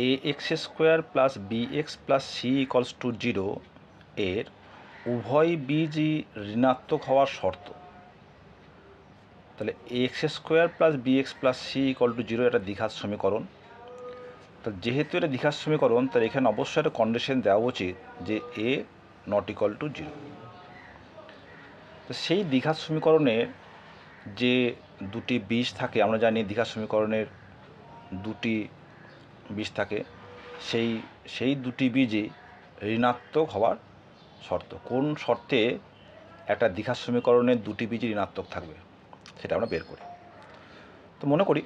ax² plus bx plus c equals to 0 এর উভয় বীজই ঋণাত্মক হওয়ার শর্ত। তাহলে ax² plus bx plus c equal to 0 এটা দ্বিঘাত সমীকরণ। তো যেহেতু এটা দ্বিঘাত সমীকরণ, তাহলে এখানে অবশ্যই একটা কন্ডিশন দেওয়া উচিত যে a নট ইকল টু 0। তো সেই দ্বিঘাত সমীকরণের যে দুটি বীজ থাকে, আমরা জানি দ্বিঘাত সমীকরণের দুটি বীজ থাকে, সেই দুটি বীজই ঋণাত্মক হওয়ার শর্ত। কোন শর্তে একটা দ্বিঘাত সমীকরণের দুটি বীজই ঋণাত্মক থাকবে সেটা আমরা বের করি। তো মনে করি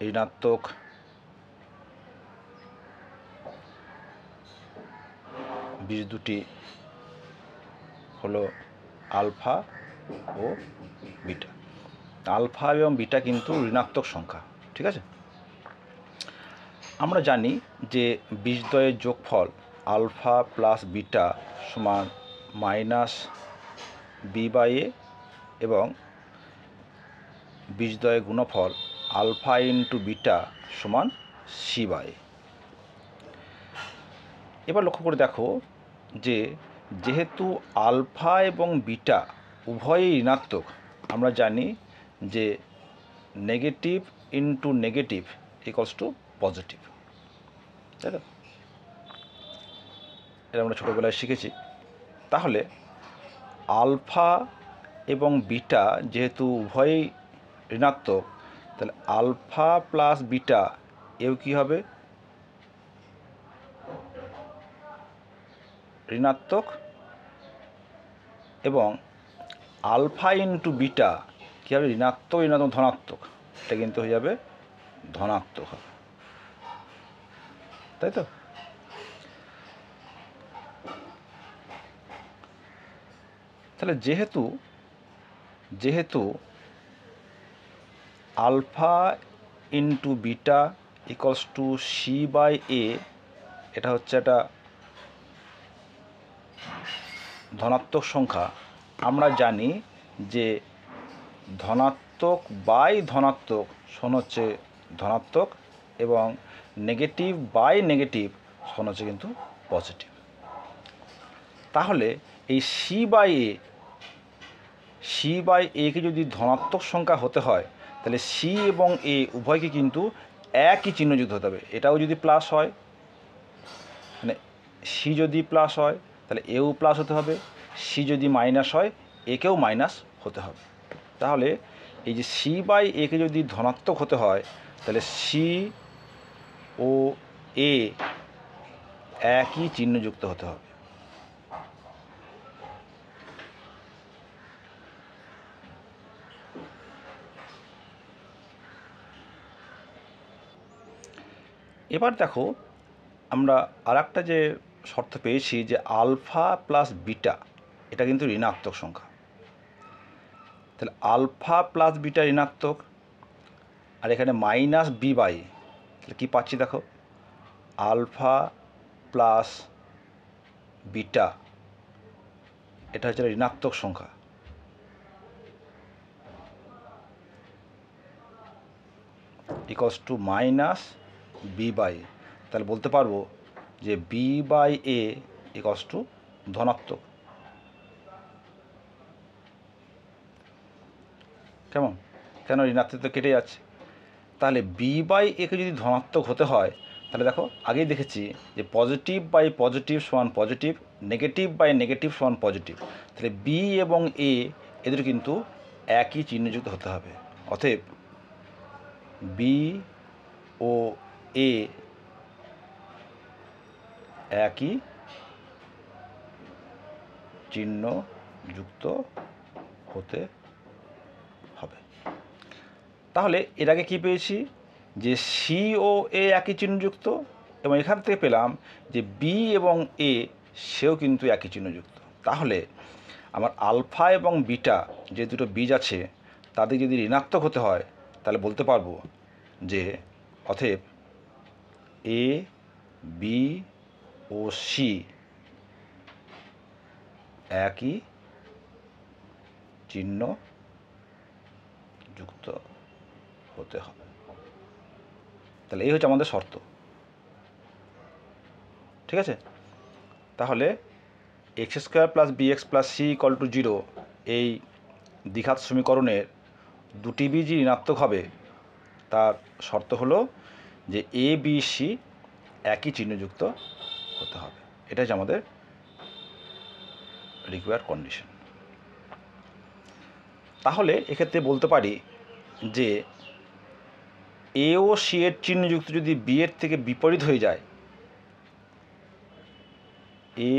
ঋণাত্মক বীজ দুটি হলো আলফা ও বিটা। আলফা এবং বিটা কিন্তু ঋণাত্মক সংখ্যা, ঠিক আছে। আমরা জানি যে বীজদ্বয়ের যোগফল আলফা প্লাস বিটা সমান মাইনাস b/a এবং বীজদ্বয়ের গুণফল আলফা ইন্টু বিটা সমান c/a। এবার লক্ষ্য করে দেখো যে যেহেতু আলফা এবং বিটা উভয়ই ঋণাত্মক, আমরা জানি যে negative into negative equals to positive, তাই তো? এটা আমরা ছোটোবেলায় শিখেছি। তাহলে আলফা এবং বিটা যেহেতু উভয়ই ঋণাত্মক, তাহলে আলফা প্লাস বিটা এও কী হবে? ঋণাত্মক। এবং আলফা ইন্টু বিটা কী হবে? ঋণাত্মক ঋণাত্মক ধনাত্মক, এটা কিন্তু হয়ে যাবে ধনাত্মক হবে, তাই তো? তাহলে যেহেতু alpha into beta equals to c/a, এটা হচ্ছে একটা ধনাত্মক সংখ্যা। আমরা জানি যে ধনাত্মক বাই ধনাত্মক সমান হচ্ছে ধনাত্মক এবং নেগেটিভ বাই নেগেটিভ সমান হচ্ছে কিন্তু পজিটিভ। তাহলে এই c/a কে যদি ধনাত্মক সংখ্যা হতে হয়, তাহলে c এবং a উভয়কে কিন্তু একই চিহ্নযুক্ত হতে হবে। এটাও যদি প্লাস হয়, মানে c যদি প্লাস হয় তাহলে এও প্লাস হতে হবে, c যদি মাইনাস হয় একেও মাইনাস হতে হবে। তাহলে এই যে c/a-কে যদি ধনাত্মক হতে হয়, তাহলে c ও a একই চিহ্নযুক্ত হতে হবে। এবার দেখো আমরা আরেকটা যে শর্ত পেয়েছি যে আলফা প্লাস বিটা এটা কিন্তু ঋণাত্মক সংখ্যা। তাহলে আলফা প্লাস বিটা ঋণাত্মক, আর এখানে মাইনাস b/a, তাহলে কী পাচ্ছি দেখো? আলফা প্লাস বিটা এটা হচ্ছে ঋণাত্মক সংখ্যা, ইকলস টু মাইনাস b/a। তাহলে বলতে পারবো যে b/a ইকলস টু ধনাত্মক। কেন ঋণাত্মক তো কেটে যাচ্ছে। তাহলে b/a-কে যদি ধনাত্মক হতে হয়, তাহলে দেখো আগেই দেখেছি যে পজিটিভ বাই পজিটিভ সমান পজিটিভ, নেগেটিভ বাই নেগেটিভ সমান পজিটিভ। তাহলে b এবং a এদের কিন্তু একই চিহ্নযুক্ত হতে হবে। অতএব b ও a একই চিহ্নযুক্ত হতে হবে। তাহলে এর আগে কী পেয়েছি? যে c ও a একই চিহ্নযুক্ত, এবং এখান থেকে পেলাম যে b এবং a সেও কিন্তু একই চিহ্নযুক্ত। তাহলে আমার আলফা এবং বিটা যে দুটো বীজ আছে তাদের যদি ঋণাত্মক হতে হয়, তাহলে বলতে পারবো যে অতএব a b ও সি একই চিহ্ন যুক্ত হতে হবে। তাহলে এই হচ্ছে আমাদের শর্ত। ঠিক আছে, তাহলে x square plus b x plus c equal to 0 এই দ্বিঘাত সমীকরণের দুটি বীজই ঋণাত্মক হবে, তার শর্ত হলো যে এ বি সি একই চিহ্নযুক্ত হতে হবে। এটাই হচ্ছে আমাদের রিকোয়ার্ড কন্ডিশন। তাহলে এক্ষেত্রে বলতে পারি যে এ ও সি এর চিহ্নযুক্ত যদি বি এর থেকে বিপরীত হয়ে যায়, এ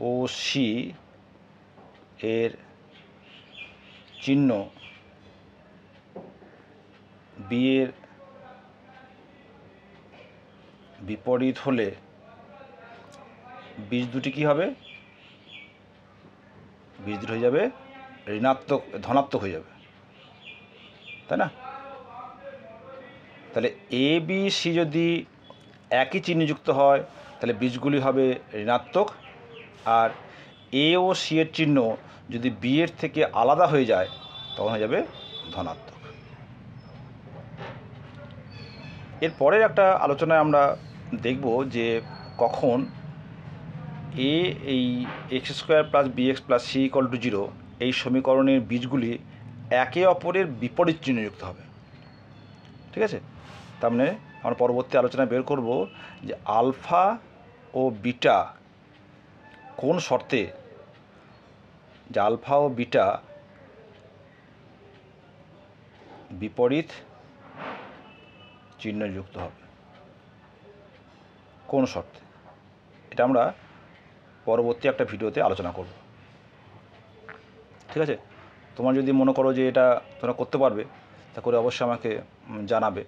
ও সি এর চিহ্ন বি এর বিপরীত হলে বীজ দুটি কী হবে? বীজ দুটি হয়ে যাবে ধনাত্মক হয়ে যাবে, তাই না? তাহলে এ বি সি যদি একই চিহ্নযুক্ত হয় তাহলে বীজগুলি হবে ঋণাত্মক, আর এ ও সি এর চিহ্ন যদি বি এর থেকে আলাদা হয়ে যায় তখন হয়ে যাবে ধনাত্মক। এরপরের একটা আলোচনায় আমরা দেখব যে কখন এই x square plus b x plus c equal to 0 এই সমীকরণের বীজগুলি একে অপরের বিপরীত চিহ্নযুক্ত হবে। ঠিক আছে, তার মানে আমরা পরবর্তী আলোচনায় বের করব যে আলফা ও বিটা কোন শর্তে, যে আলফা ও বিটা বিপরীত চিহ্নযুক্ত হবে কোন শর্তে, এটা আমরা পরবর্তী একটা ভিডিওতে আলোচনা করব। ঠিক আছে, তোমার যদি মনে করো যে এটা তোমরা করতে পারবে তা করে অবশ্যই আমাকে জানাবে।